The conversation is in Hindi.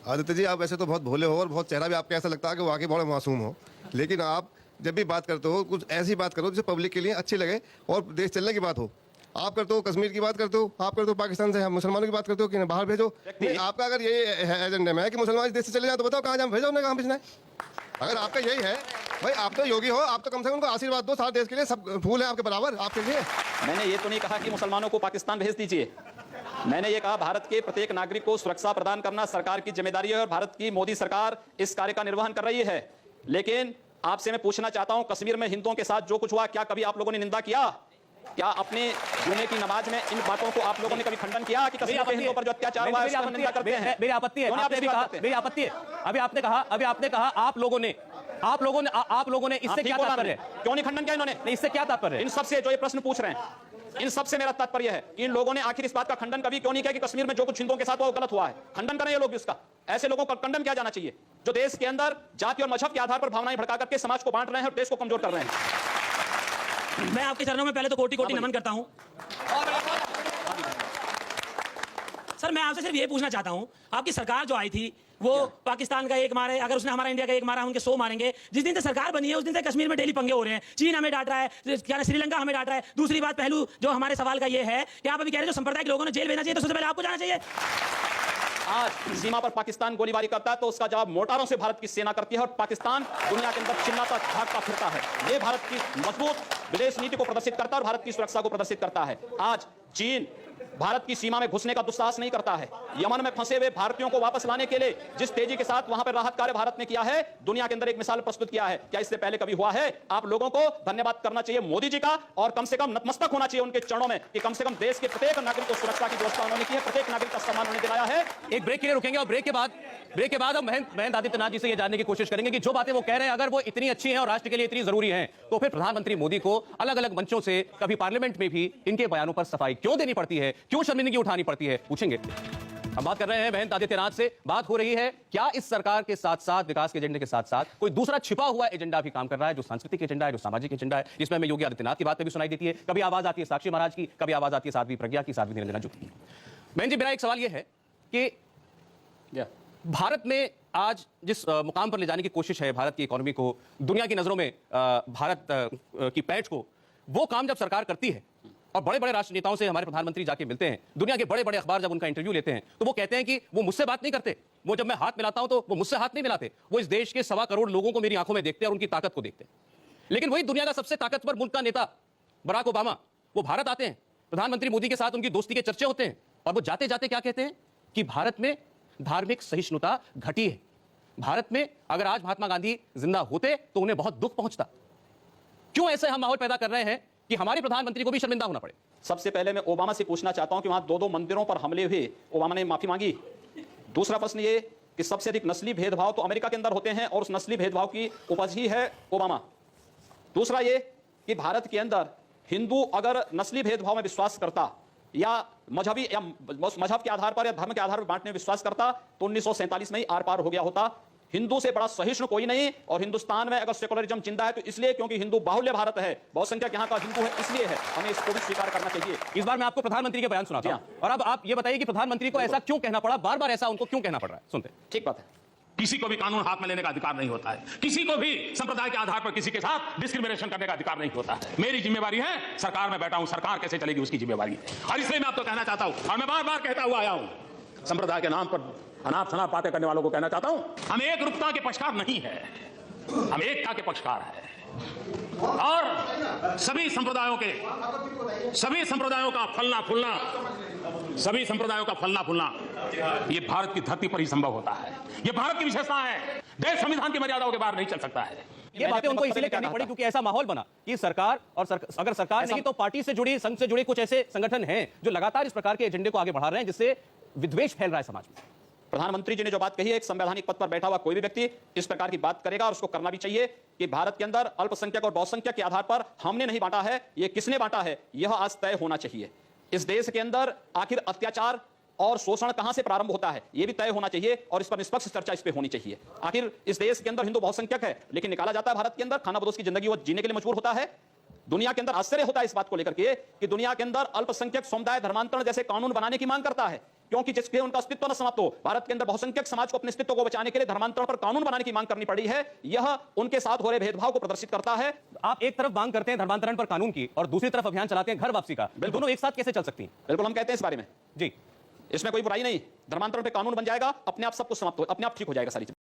आदित्य जी, आप वैसे तो बहुत भोले हो और बहुत चेहरा भी आपका ऐसा लगता है कि वाकई बड़ा मासूम हो, लेकिन आप जब भी बात करते हो कुछ ऐसी बात करो जिससे पब्लिक के लिए अच्छी लगे और देश चलने की बात हो। आप करते हो कश्मीर की बात करते हो, आप करते हो पाकिस्तान से मुसलमानों की बात करते हो कि बाहर भेजो। नहीं, आपका अगर ये एजेंडा में है कि मुसलमान इस देश से चले जाए तो बताओ कहाँ जाए, भेजो उन्हें, कहाँ भेजना है। अगर आपका यही है भाई, आप तो योगी हो, आप तो कम से कम उनको आशीर्वाद दो, सारे देश के लिए सब फूल है आपके बराबर आपके लिए। मैंने ये तो नहीं कहा कि मुसलमानों को पाकिस्तान भेज दीजिए। मैंने ये कहा भारत के प्रत्येक नागरिक को सुरक्षा प्रदान करना सरकार की जिम्मेदारी है और भारत की मोदी सरकार इस कार्य का निर्वहन कर रही है। लेकिन आपसे मैं पूछना चाहता हूं, कश्मीर में हिंदुओं के साथ जो कुछ हुआ, क्या कभी आप लोगों ने निंदा किया? क्या अपने जुमे की नमाज में इन बातों को आप लोगों ने कभी खंडन किया कि कश्मीर के हिंदुओं पर जो अत्याचार हुआ है उसका निंदा करते हैं? मेरी आपत्ति है, आपने भी कहा मेरी आपत्ति है। अभी आपने कहा आप लोगों ने इससे क्या तात्पर्य है? क्यों नहीं खंडन किया इन्होंने? इससे क्या तात्पर्य है? इन सबसे जो ये प्रश्न पूछ रहे हैं, इन सबसे मेरा तात्पर्य है कि इन लोगों ने आखिर इस बात का खंडन कभी क्यों नहीं किया कि कश्मीर में जो कुछ हिंदुओं के साथ वो गलत हुआ है? खंडन करें ये लोग इसका। ऐसे लोगों का खंडन किया जाना चाहिए जो देश के अंदर जाति और मजहब के आधार पर भावनाएं भड़का करके समाज को बांट रहे हैं और देश को कमजोर कर रहे हैं। मैं आपके चरणों में पहले तो कोटि कोटि नमन करता हूं। सर, मैं आपसे सिर्फ ये पूछना चाहता हूं, आपकी सरकार जो आई थी वो पाकिस्तान का एक मारे, अगर उसने हमारा इंडिया का एक मारा, उनके 100 मारेंगे। जिस दिन से सरकार बनी है उस दिन से कश्मीर में डेली पंगे हो रहे हैं। चीन हमें डांट रहा है, क्या श्रीलंका हमें डांट रहा है। दूसरी बात, पहलू जो हमारे सवाल का ये है कि आप अभी कह रहे हैं जो संप्रदाय के लोगों ने जेल भेजना चाहिए, तो सबसे पहले आपको जाना चाहिए। आज सीमा पर पाकिस्तान गोलीबारी करता है तो उसका जवाब मोटारों से भारत की सेना करती है और पाकिस्तान दुनिया के अंदर चिल्लाता भागता फिरता है। यह भारत की मजबूत विदेश नीति को प्रदर्शित करता है और भारत की सुरक्षा को प्रदर्शित करता है। आज चीन भारत की सीमा में घुसने का दुस्साहस नहीं करता है। यमन में फंसे हुए भारतीयों को वापस लाने के लिए जिस तेजी के साथ वहां पर राहत कार्य भारत ने किया है, दुनिया के अंदर एक मिसाल प्रस्तुत किया है। क्या इससे पहले कभी हुआ है? आप लोगों को धन्यवाद करना चाहिए मोदी जी का और कम से कम नतमस्तक होना चाहिए उनके चरणों में कि कम से कम देश के प्रत्येक नागरिक को सुरक्षा की व्यवस्था उन्होंने की है, प्रत्येक नागरिक का सम्मान उन्होंने दिलाया है। एक ब्रेक के लिए रुकेंगे और ब्रेक के बाद हम महेंद्र आदित्यनाथ जी से ये जानने की कोशिश करेंगे कि जो बातें वो कह रहे हैं अगर वो इतनी अच्छी हैं और राष्ट्र के लिए इतनी जरूरी हैं, तो फिर प्रधानमंत्री मोदी को अलग अलग मंचों से, कभी पार्लियामेंट में भी इनके बयानों पर सफाई क्यों देनी पड़ती है, क्यों शर्मिंदगी उठानी पड़ती है, पूछेंगे। हम बात कर रहे हैं महेंद्र आदित्यनाथ से। बात हो रही है क्या इस सरकार के साथ साथ, विकास के एजेंडे के साथ साथ कोई दूसरा छिपा हुआ एजेंडा भी काम कर रहा है, जो सांस्कृतिक एजेंडा है, जो सामाजिक एजेंडा है, जिसमें हमें योगी आदित्यनाथ की बात भी सुनाई देती है। कभी आवाज आती है साक्षी महाराज की, कभी आवाज आती है साध्वी प्रज्ञा की, साध्वी निरंजना की। महेंद्र जी, मेरा एक सवाल यह है कि भारत में आज जिस मुकाम पर ले जाने की कोशिश है भारत की इकोनॉमी को, दुनिया की नजरों में भारत की पैठ को, वो काम जब सरकार करती है और बड़े बड़े राष्ट्र नेताओं से हमारे प्रधानमंत्री जाके मिलते हैं, दुनिया के बड़े बड़े अखबार जब उनका इंटरव्यू लेते हैं, तो वो कहते हैं कि वो मुझसे बात नहीं करते, वो जब मैं हाथ मिलाता हूं तो वो मुझसे हाथ नहीं मिलाते, वो इस देश के 1.25 करोड़ लोगों को मेरी आंखों में देखते हैं और उनकी ताकत को देखते हैं। लेकिन वही दुनिया का सबसे ताकतवर मुल्क का नेता बराक ओबामा, वो भारत आते हैं, प्रधानमंत्री मोदी के साथ उनकी दोस्ती के चर्चे होते हैं और वो जाते जाते क्या कहते हैं कि भारत में धार्मिक सहिष्णुता घटी है। भारत में अगर आज महात्मा गांधी जिंदा होते तो उन्हें बहुत दुख पहुंचता। क्यों ऐसे हम माहौल पैदा कर रहे हैं कि हमारे प्रधानमंत्री को भी शर्मिंदा होना पड़े? सबसे पहले मैं ओबामा से पूछना चाहता हूं कि वहां 2 मंदिरों पर हमले हुए, ओबामा ने माफी मांगी। दूसरा प्रश्न ये कि सबसे अधिक नस्ली भेदभाव तो अमेरिका के अंदर होते हैं और उस नस्ली भेदभाव की उपज ही है ओबामा। दूसरा ये कि भारत के अंदर हिंदू अगर नस्ली भेदभाव में विश्वास करता या मजहबी या मजहब के आधार पर या धर्म के आधार पर बांटने में विश्वास करता तो 1947 में ही आर पार हो गया होता। हिंदू से बड़ा सहिष्णु कोई नहीं। और हिंदुस्तान में अगर सेकुलरिज्म जिंदा है तो इसलिए क्योंकि हिंदू बाहुल्य भारत है, बहुसंख्यक यहाँ का हिंदू है, इसलिए है। हमें इसको भी स्वीकार करना चाहिए। इस बार मैं आपको प्रधानमंत्री के बयान सुनाता हूं और अब आप ये बताइए कि प्रधानमंत्री को ऐसा क्यों कहना पड़ा, बार बार ऐसा उनको क्यों कहना पड़ रहा है? सुनते। ठीक बात है। किसी को भी कानून हाथ में लेने का अधिकार नहीं होता है, किसी को भी संप्रदाय के आधार पर किसी के साथ डिस्क्रिमिनेशन करने का अधिकार नहीं होता है। मेरी जिम्मेवारी है, सरकार में बैठा हूं, सरकार कैसे चलेगी उसकी जिम्मेवारी है। और इसलिए मैं आपको कहना चाहता हूं और मैं बार बार कहता हुआ आया हूं, संप्रदाय के नाम पर अनाप शनाप बातें करने वालों को कहना चाहता हूं, हम एक रूपता के पक्षकार नहीं है, हम एकता के पक्षकार हैं। और सभी संप्रदायों का फलना फूलना ये भारत की धरती पर ही संभव होता है। ये भारत की विशेषता है। देश संविधान की मर्यादाओं के बाहर नहीं चल सकता है। ये बातें उनको इसलिए करनी पड़ी क्योंकि ऐसा माहौल बना कि सरकार और अगर सरकार नहीं तो पार्टी से जुड़ी, संघ से जुड़े कुछ ऐसे संगठन हैं जो लगातार इस प्रकार के एजेंडे को आगे बढ़ा रहे हैं जिससे विद्वेष फैल रहा है समाज में। प्रधानमंत्री जी ने जो बात कही है, एक संवैधानिक पद पर बैठा हुआ कोई भी व्यक्ति इस प्रकार की बात करेगा और उसको करना भी चाहिए कि भारत के अंदर अल्पसंख्यक और बहुसंख्यक के आधार पर हमने नहीं बांटा है, ये किसने बांटा है, यह आज तय होना चाहिए। इस देश के अंदर आखिर अत्याचार और शोषण कहां से प्रारंभ होता है, यह भी तय होना चाहिए और इस पर निष्पक्ष चर्चा इस पे होनी चाहिए। आखिर इस देश के अंदर हिंदू बहुसंख्यक है, लेकिन निकाला जाता है भारत के अंदर, खाना बदोश की जिंदगी वो जीने के लिए मजबूर होता है। दुनिया के अंदर आश्चर्य होता है इस बात को लेकर के कि दुनिया के अंदर अल्पसंख्यक समुदाय धर्मांतरण जैसे कानून बनाने की मांग करता है। क्योंकि जिसके उनका अस्तित्व न समाप्त हो, भारत के अंदर बहुसंख्यक समाज को अपने अस्तित्व को बचाने के लिए धर्मांतरण पर कानून बनाने की मांग करनी पड़ी है। यह उनके साथ हो रहे भेदभाव को प्रदर्शित करता है। आप एक तरफ मांग करते हैं धर्मांतरण पर कानून की और दूसरी तरफ अभियान चलाते हैं घर वापसी का, दोनों एक साथ कैसे चल सकती हैं? बिल्कुल, हम कहते हैं इस बारे में जी, इसमें कोई बुराई नहीं। धर्मांतरण पे कानून बन जाएगा, अपने आप सब कुछ समाप्त हो, अपने आप ठीक हो जाएगा सारी चीज।